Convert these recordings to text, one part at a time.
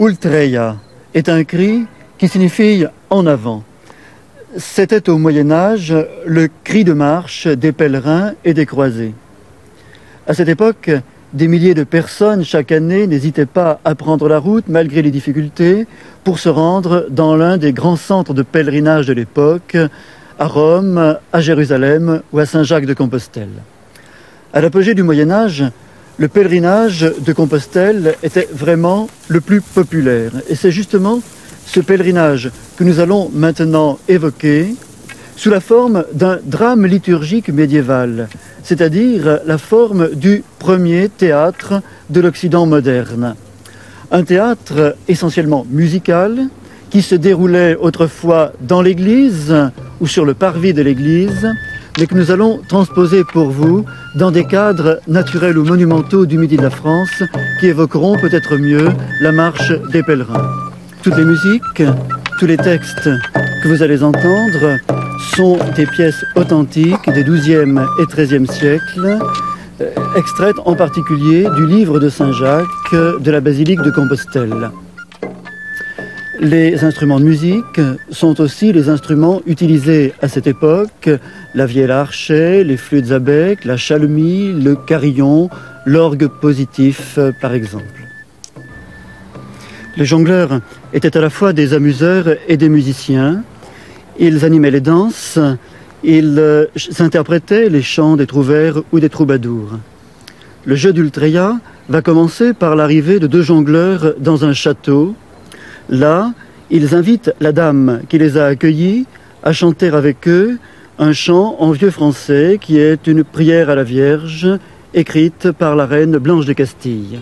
Ultreia est un cri qui signifie en avant. C'était au Moyen-Âge le cri de marche des pèlerins et des croisés. À cette époque, des milliers de personnes chaque année n'hésitaient pas à prendre la route malgré les difficultés pour se rendre dans l'un des grands centres de pèlerinage de l'époque, à Rome, à Jérusalem ou à Saint-Jacques-de-Compostelle. À l'apogée du Moyen-Âge, le pèlerinage de Compostelle était vraiment le plus populaire. Et c'est justement ce pèlerinage que nous allons maintenant évoquer sous la forme d'un drame liturgique médiéval, c'est-à-dire la forme du premier théâtre de l'Occident moderne. Un théâtre essentiellement musical qui se déroulait autrefois dans l'église ou sur le parvis de l'église, mais que nous allons transposer pour vous dans des cadres naturels ou monumentaux du Midi de la France qui évoqueront peut-être mieux la marche des pèlerins. Toutes les musiques, tous les textes que vous allez entendre sont des pièces authentiques des XIIe et XIIIe siècles, extraites en particulier du livre de Saint-Jacques de la basilique de Compostelle. Les instruments de musique sont aussi les instruments utilisés à cette époque, la vielle à archet, les flûtes à bec, la chalmie, le carillon, l'orgue positif par exemple. Les jongleurs étaient à la fois des amuseurs et des musiciens. Ils animaient les danses, ils interprétaient les chants des trouvères ou des troubadours. Le jeu d'Ultreia va commencer par l'arrivée de deux jongleurs dans un château. Là, ils invitent la dame qui les a accueillis à chanter avec eux un chant en vieux français qui est une prière à la Vierge écrite par la reine Blanche de Castille.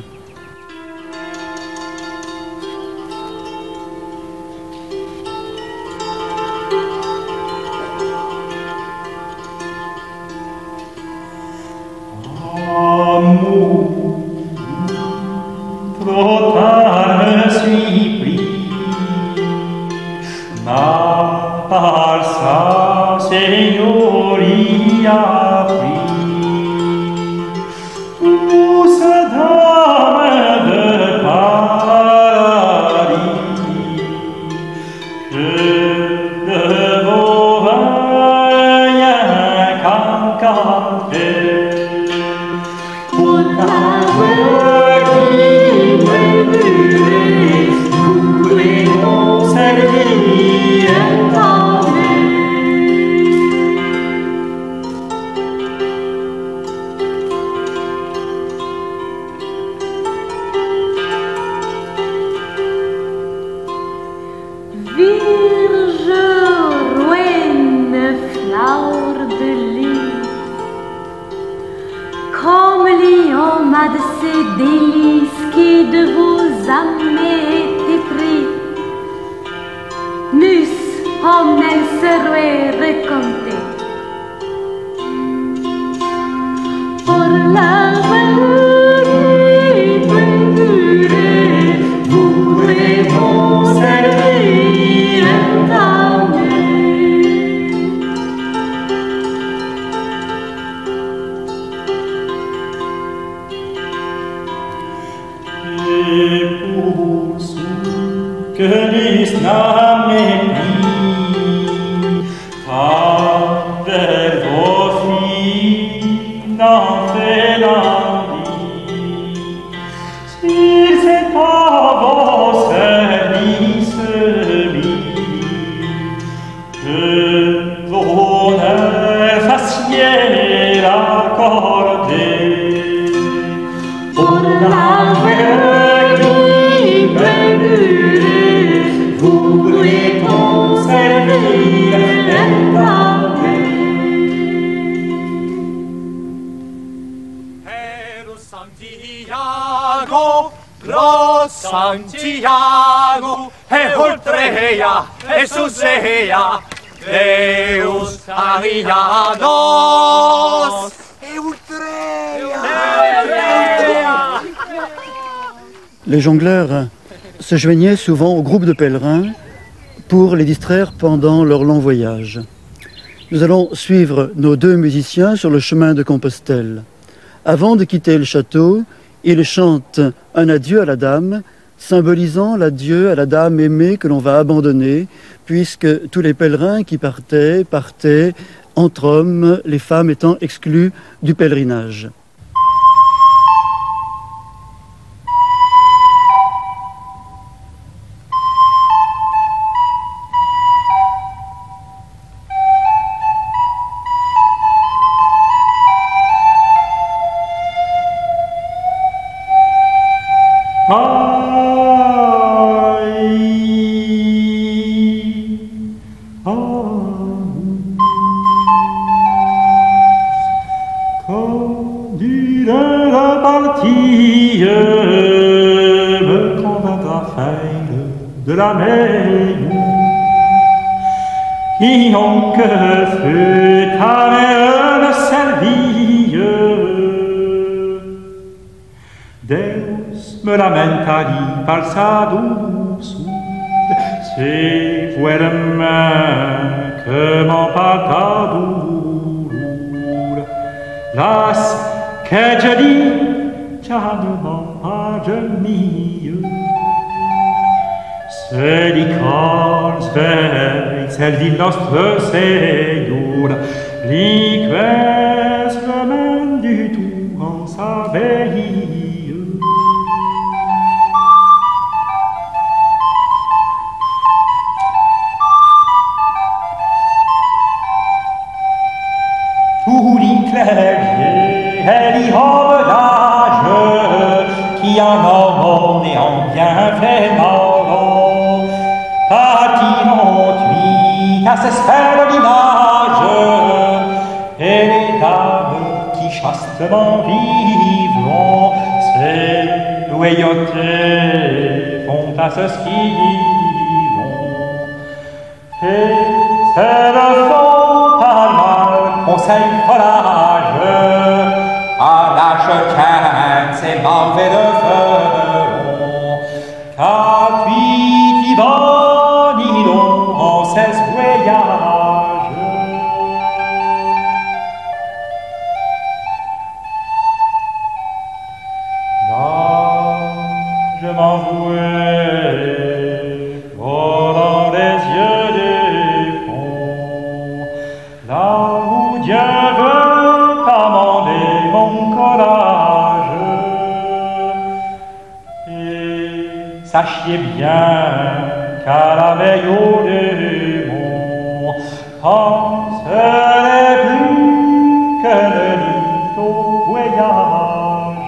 Santiago, Ultreia, Jesus ea, Deus arianos, Ultreia. Les jongleurs se joignaient souvent au groupe de pèlerins pour les distraire pendant leur long voyage. Nous allons suivre nos deux musiciens sur le chemin de Compostelle. Avant de quitter le château, ils chantent un adieu à la dame symbolisant l'adieu à la dame aimée que l'on va abandonner, puisque tous les pèlerins qui partaient entre hommes, les femmes étant exclues du pèlerinage. De la veille, qui ont que fut ta mère servie. Deus me lamentari par sa douce, c'est vous main que m'emporta douleur. Las que je dis, già ne m'en pas de mieux. Se di cors vei, cel di nostre Seigneur, liquès le main du tout en sa veille. Tous les clergés et les hommes d'âge qui en ont et en bien fait mort, à s'espère l'image, et les dames qui chastement vivront, ces loyautés font à ce vont. Et c'est le fond par mal conseil forage, à la chacun ses mauvais de feront, car puis bonidon en ses voyages. Là, je m'envouais volant les yeux des fonds, là où Dieu veut commander mon courage. Et sachez bien qu'à la veille au démon, quand ce n'est plus que le lit au voyage.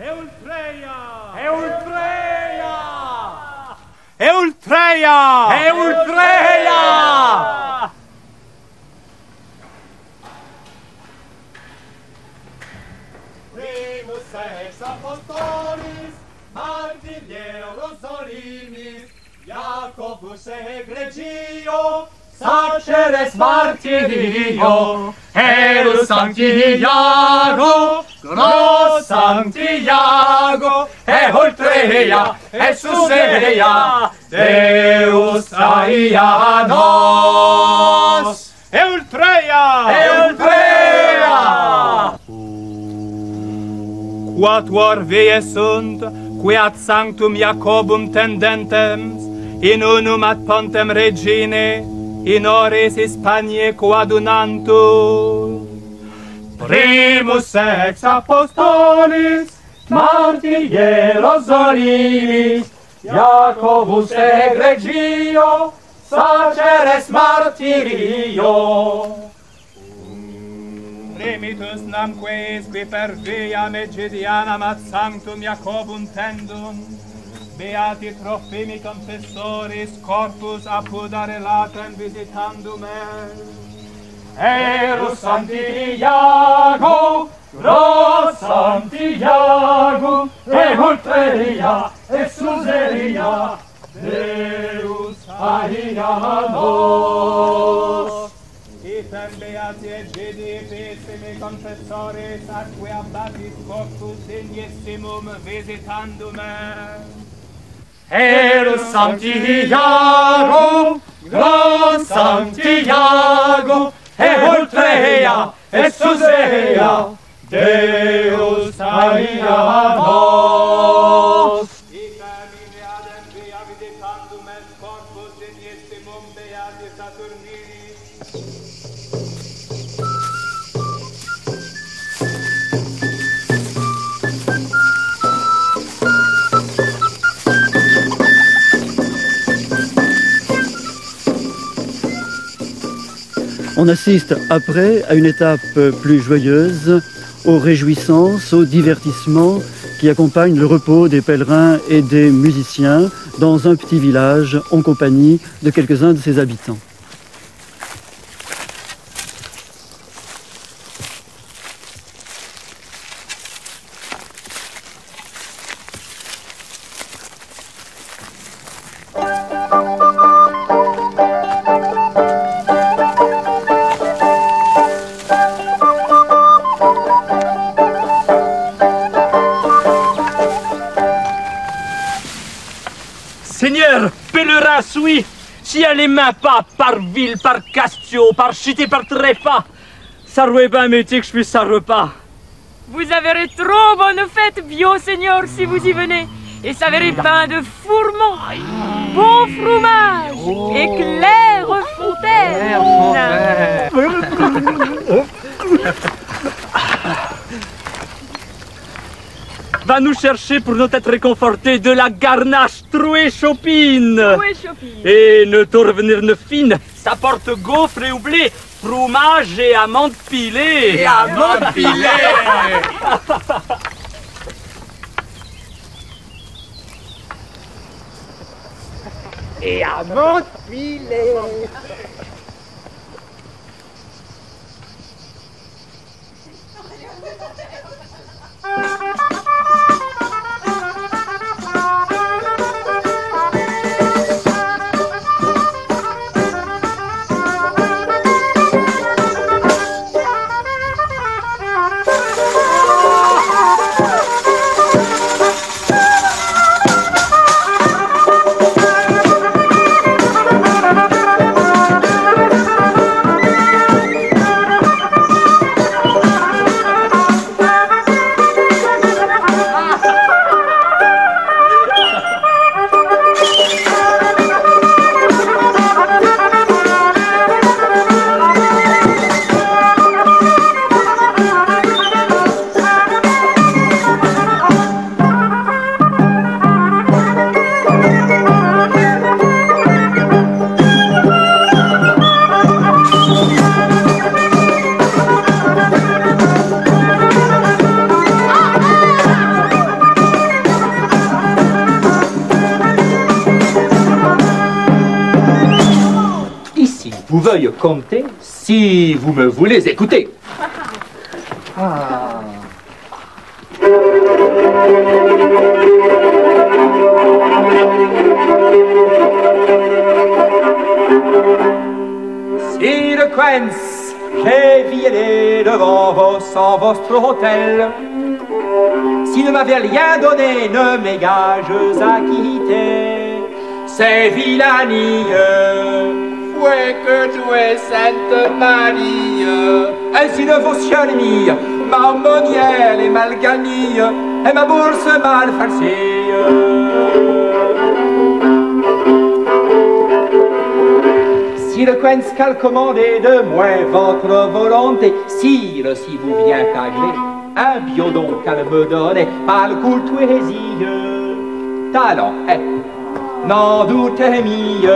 Eultreia! Eultreia! Eultreia! Eultreia! Apostolis, Martirios Solimis, Jacobus egregio, Saceres martirio, Erus Santiago, Gros Santiago, Eultreia, Esuseia, Deus aia nos. Eultreia! Eultreia! Quatuor vie sunt, quiat sanctum Jacobum tendentems, in unum ad pontem regine, in ores Hispaniae coadunantur. Primus ex apostolis, Martieros Solimis, Jacobus egregio, Saceres martirio. Primitus namque qui per via Megidianam ad sanctum Jacobum tendum, beati Trophimi confessoris corpus apud relatem visitandum est. Erus Santiago, Gros Santiago, Eultreia, Esuseia, Deus aia nos. Item beati Egidi pessimi confessoris atque abbatis corpus dignissimum visitandum est. Erus Santiago, Gran Santiago, Ultrea, Susea, Deus aia nos. On assiste après à une étape plus joyeuse, aux réjouissances, aux divertissements qui accompagnent le repos des pèlerins et des musiciens dans un petit village en compagnie de quelques-uns de ses habitants. Seigneur, pèlerin suis, si elle est main pas par ville, par Castio, par chité, par trépas, ça aurait bien métier que je puisse ça repas. Vous avez trop bonne fête, bio Seigneur, si vous y venez. Et ça verrait pain de fourments, bon fromage et claire fontaine. Va nous chercher pour nous être réconfortés de la garnache trouée chopine. Et ne te revenir ne fine, ça porte gaufre et oublé, fromage et amandes pilées. Et amandes pilées. Et amandes pilées. Vous veuille compter si vous me voulez écouter. Sire Quens, j'ai viellé devant vos sans votre hôtel. Si ne m'avez rien donné, ne mes gages acquittés. C'est villanie. Ouais que tu es Sainte Marie, Ainsi de vos chenilles, marmonielle et mal gagnée, et ma bourse mal farcie. Si le Quens cal commandé de moi votre volonté, sire, si vous vient agler, un biodon qu'elle me donne, par le courtoisie, talent, n'en doutez mie.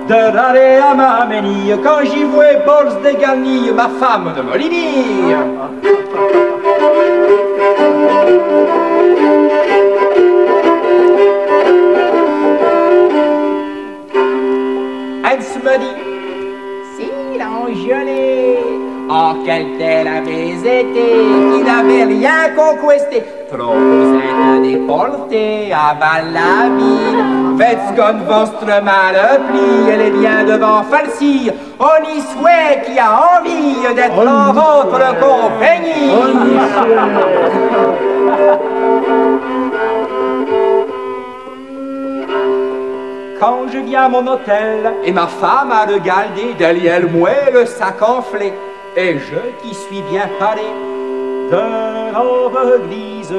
De rare à ma ménille, quand j'y vois borse de garnille, ma femme de Moligny. Elle se me dit, si l'engelé, oh quelle telle avait été, qui n'avait rien conquesté, trop êtes déporté à la ville. Faites comme votre mal pli, elle est bien devant falsir. On y souhaite qui a envie d'être en votre compagnie. quand je viens à mon hôtel, et ma femme a regardé derrière moi le sac enflé, et je qui suis bien paré de robe grise.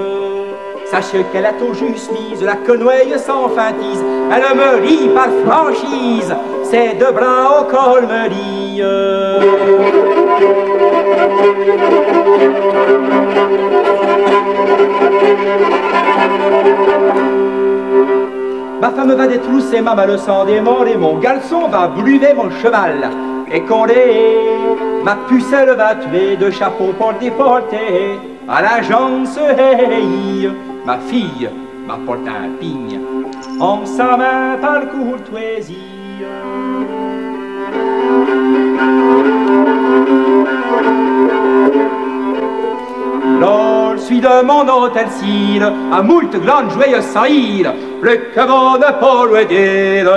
Sachez qu'elle a tout juste mise la quenouille sans feintise, elle me rit par franchise, ses deux bras au col me rient. Ma femme va détrousser ma malle sans démon et mon garçon va bluver mon cheval. Et Condé, ma pucelle va tuer de chapeau pour déporter à l'agence hey. Ma fille m'apporte un pigne en sa main par courtoisie. Lors suis de mon hôtel cire, à moult grandes joyeuses saillir, le que bon ne peut le dire.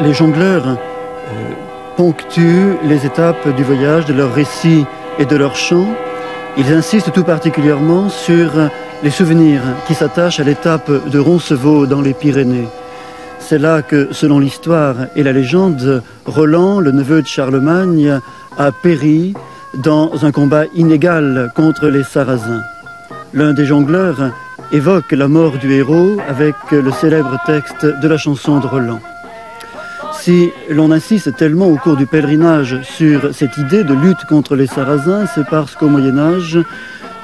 Les jongleurs ponctuent les étapes du voyage de leurs récits et de leurs chants. Ils insistent tout particulièrement sur les souvenirs qui s'attachent à l'étape de Roncevaux dans les Pyrénées. C'est là que, selon l'histoire et la légende, Roland, le neveu de Charlemagne, a péri dans un combat inégal contre les Sarrasins. L'un des jongleurs évoque la mort du héros avec le célèbre texte de la chanson de Roland. Si l'on insiste tellement au cours du pèlerinage sur cette idée de lutte contre les Sarrasins, c'est parce qu'au Moyen-Âge,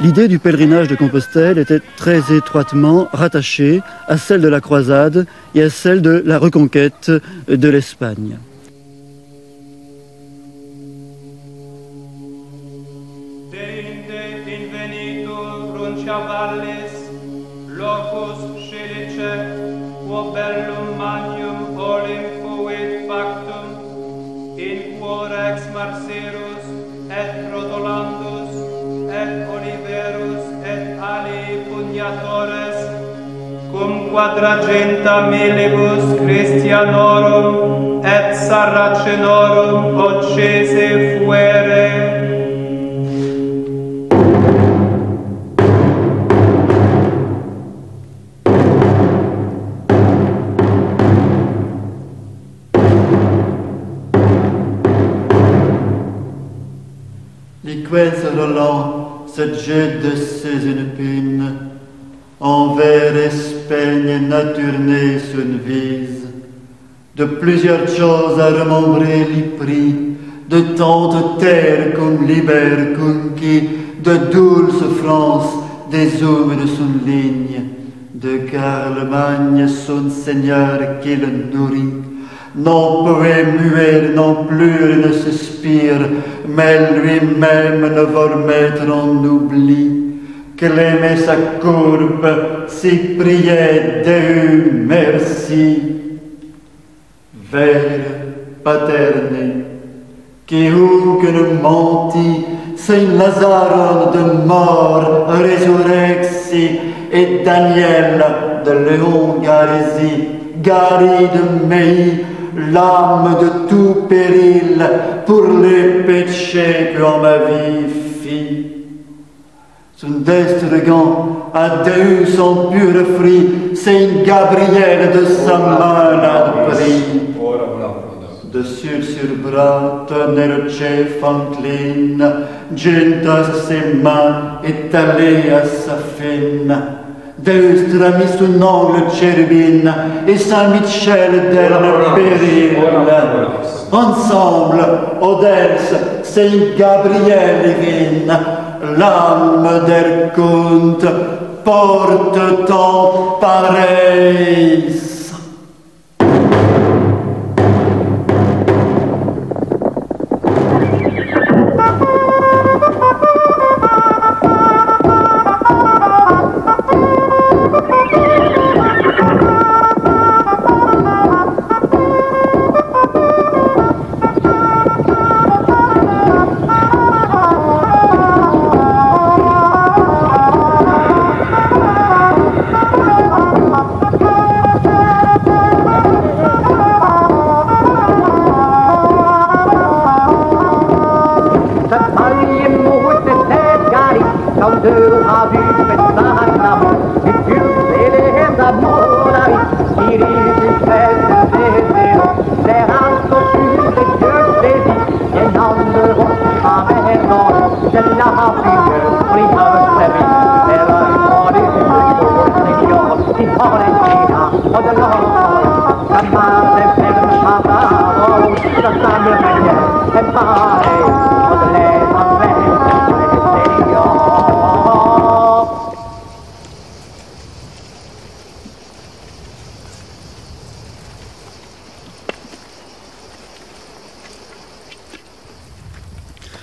l'idée du pèlerinage de Compostelle était très étroitement rattachée à celle de la croisade et à celle de la reconquête de l'Espagne. Quadragenta millibus Christianorum et Sarracenorum occese fuere. Liquens Roland, cette jette de ses une pine, envers Espagne naturné son vise, de plusieurs choses à remembrer les prix, de tant de terre comme libère conquis, de douce France, des hommes de son ligne, de Carlemagne son seigneur qui le nourrit. Non pouvait muer non plus ne suspire, mais lui-même ne va mettre en oubli. qu'elle aimait sa courbe, si priait Deu merci. Vere paterne, qui que ne menti, Saint Lazaron de mort résurrexi, et Daniel de Léon Garisi, Gari de Mei, l'âme de tout péril, pour les péchés que en ma vie fit. Son destrugant a Deus son pur fruit, Saint Gabriel de sa main l'a pris. Dessus sur bras tenait le chef encline, Gentas ses mains étalées à sa fine. Deus mis son ongle chérubine et Saint Michel dernier péril. Ensemble, Odels, Saint Gabriel divine, l'âme der conte porte en pareil.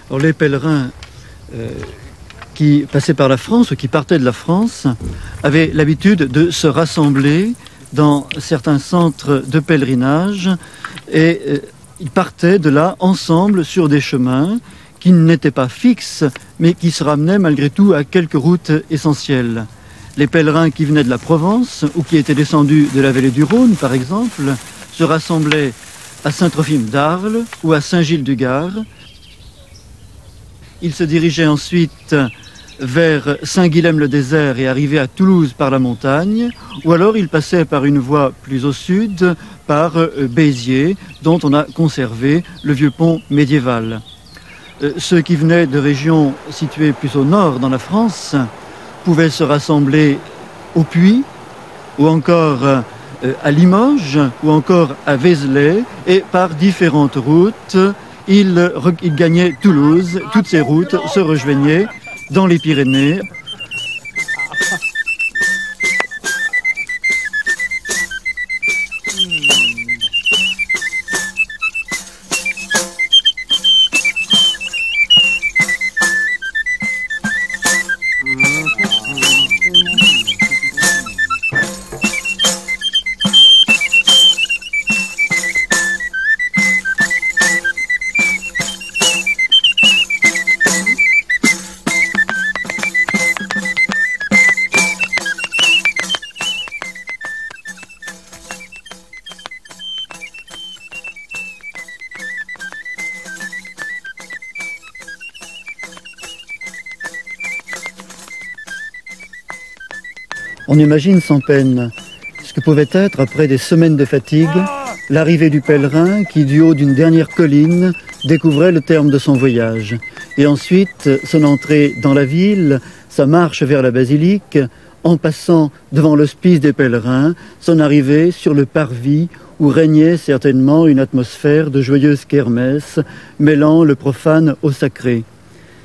Alors, les pèlerins qui passaient par la France ou qui partaient de la France avaient l'habitude de se rassembler dans certains centres de pèlerinage et ils partaient de là ensemble sur des chemins qui n'étaient pas fixes mais qui se ramenaient malgré tout à quelques routes essentielles. Les pèlerins qui venaient de la Provence ou qui étaient descendus de la vallée du Rhône par exemple se rassemblaient à Saint-Trophime d'Arles ou à Saint-Gilles-du-Gard. Ils se dirigeaient ensuite vers Saint-Guilhem-le-Désert et arrivaient à Toulouse par la montagne, ou alors ils passaient par une voie plus au sud, par Béziers, dont on a conservé le vieux pont médiéval. Ceux qui venaient de régions situées plus au nord dans la France pouvaient se rassembler au Puy, ou encore à Limoges, ou encore à Vézelay, et par différentes routes, ils gagnaient Toulouse. Toutes ces routes se rejoignaient dans les Pyrénées. On imagine sans peine ce que pouvait être, après des semaines de fatigue, l'arrivée du pèlerin qui, du haut d'une dernière colline, découvrait le terme de son voyage. Et ensuite, son entrée dans la ville, sa marche vers la basilique, en passant devant l'hospice des pèlerins, son arrivée sur le parvis où régnait certainement une atmosphère de joyeuse kermesse, mêlant le profane au sacré.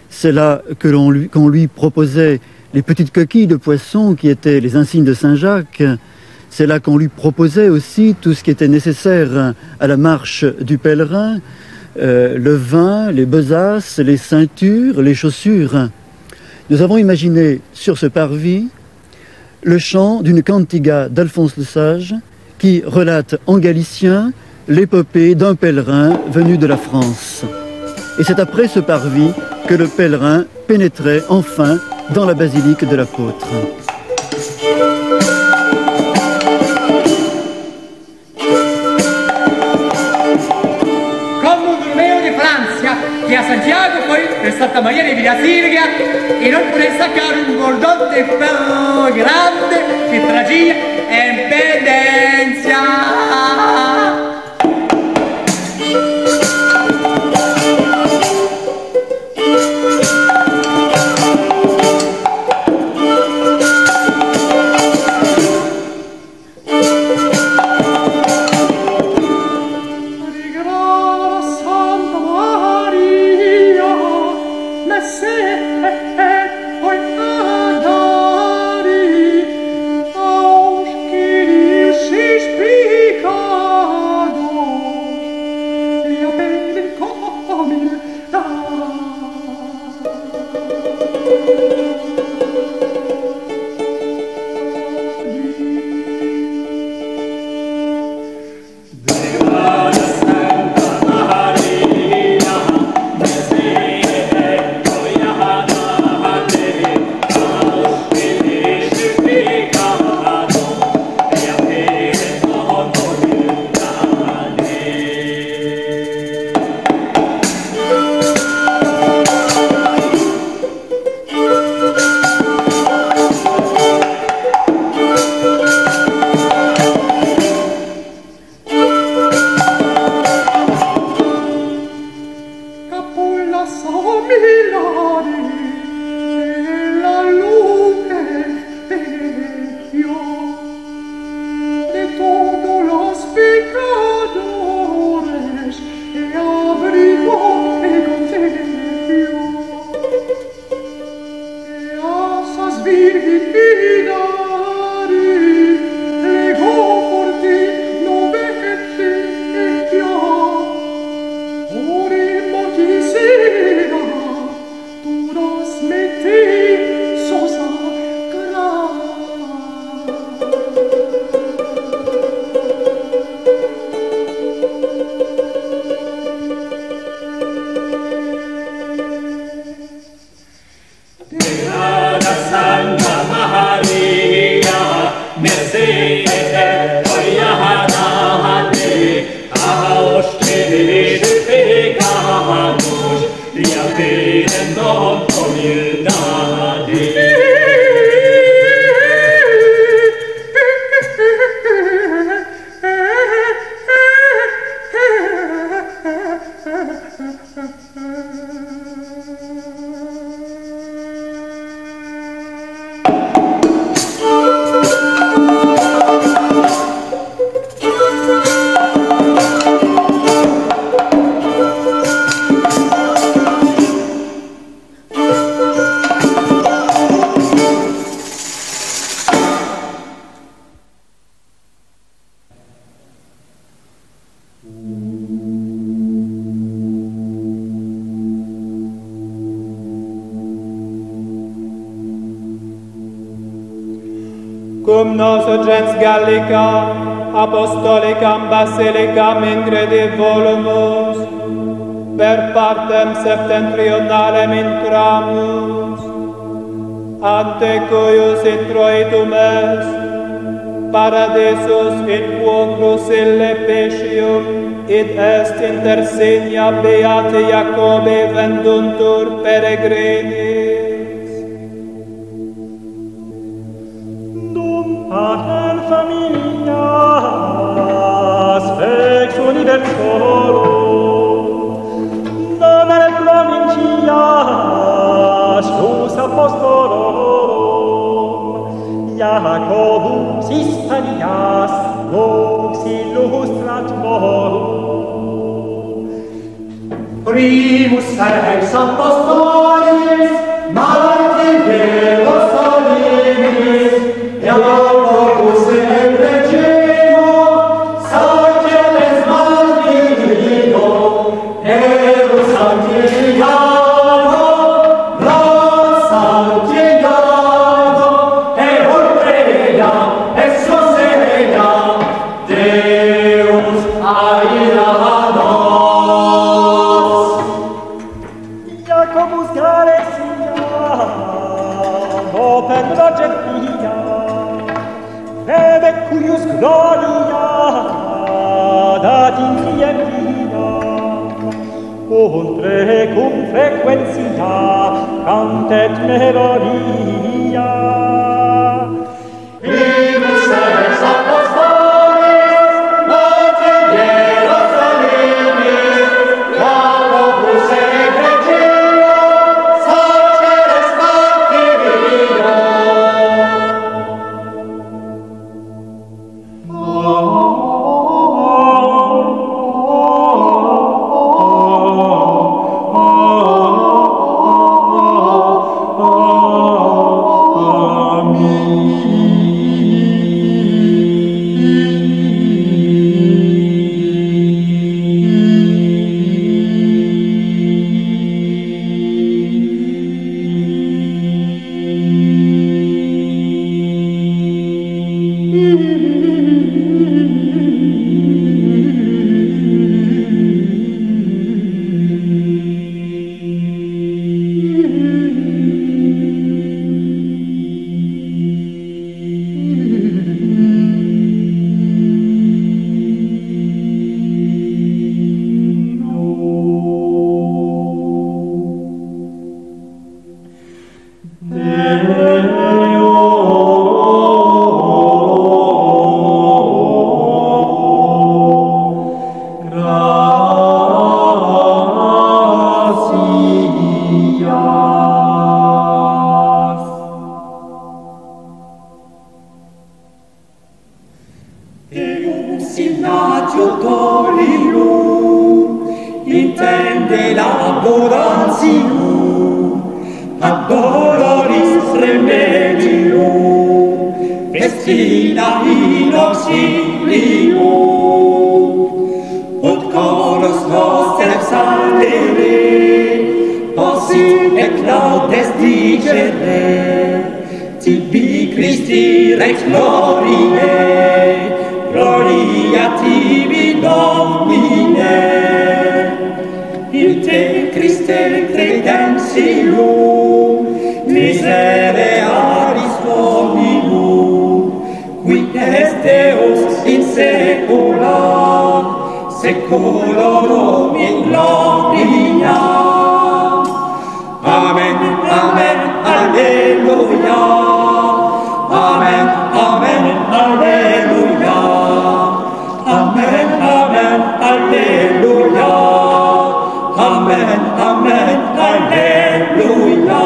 C'est là qu'on lui proposait les petites coquilles de poisson qui étaient les insignes de Saint-Jacques. C'est là qu'on lui proposait aussi tout ce qui était nécessaire à la marche du pèlerin, le vin, les besaces, les ceintures, les chaussures. Nous avons imaginé sur ce parvis le chant d'une cantiga d'Alphonse le Sage qui relate en galicien l'épopée d'un pèlerin venu de la France. Et c'est après ce parvis que le pèlerin pénétrait enfin dans la basilique de l'apôtre. Che a Santiago poi per Santa Maria di Villa Sirga e non puoi staccare un gordotte però grande che tragia e impedenzia. Cum nos gens Gallica, Apostolicam Basilicam incredivolumus, per partem septentrionalem intramus, ante cuius introitum est, paradisus in quocrus ille pecium, id est intersigna beati Jacobi venduntur peregrinis. Pater familias ex universorum, nomen provincias jus apostolorum, Jacobus Hispanias vox illustratorum. Primus ex apostolis, martyreos solimis, Jacobus in regimo, saceres maldigno, Erus Santiago, la Sancti Deus gloria dat intriem vina, contre cum frequentia cantet melodia. Primus ex apostolis, notte Hierosolimis, Jacobus egregio, saceres martyrio. Intende laborantium, ad doloris remedium, festina in auxilium, ut coros noster salere, possit et laudes dicere, tibi Christi rex gloriae, gloria tibi Domine. In te, Christe, credentium, miserearis hominum, qui est Deus in saecula, saeculorum in gloria. Amen, amen, alleluia. Amen, amen, alleluia. Amen, amen, alleluia. Amen, amen, alleluia.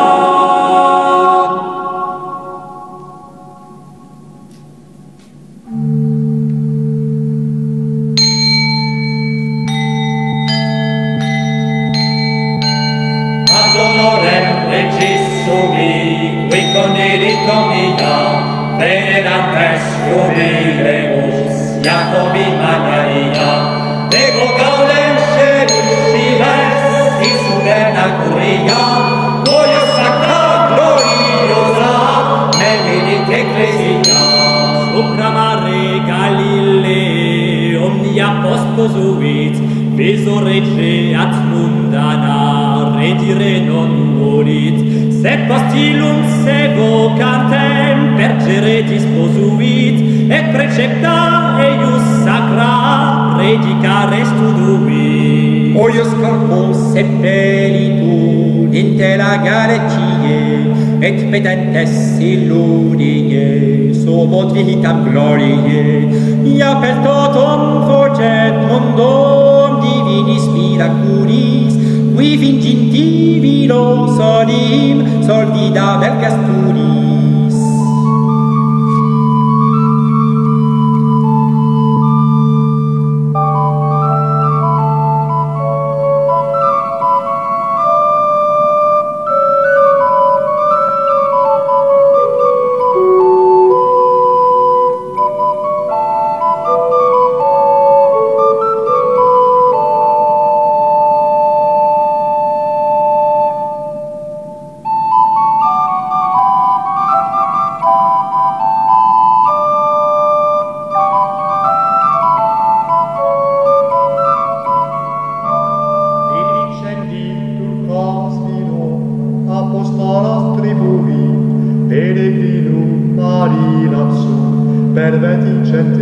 Ad honorem regis sumi, qui conirito mia, venerantes jubileus, Jacobi Maria, Dego gaudem sceris, Suderna curia, gloria sacra, gloriosa, meminit ecclesia. Supra mare Galilei, omnia post posuit, viso rege at mundana, redire non morit, sed post illum sevo cantem, pergere disposuit, et precepta eius sacra, predicare studuit. Oius corpus sepelitur in terra Galatiae, et pedentes illudie, subot vitam gloriae, ia per totum forget mundum divinis miraculis, qui finginti viro solim sordida vergasturis.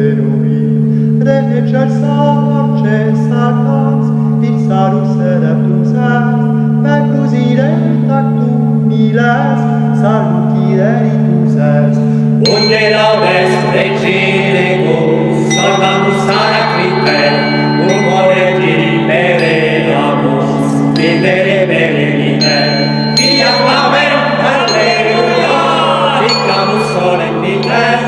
cherubim, Excelsa sanctas, Ipsarus adeptus est, Pecus tactum miles, Salutire ritus est. Unde laudes reginegus, Salvamus aracriter, Humore libereamus, Libere bereniter, Fiat Amen, Alleluia, Dicamus solemniter,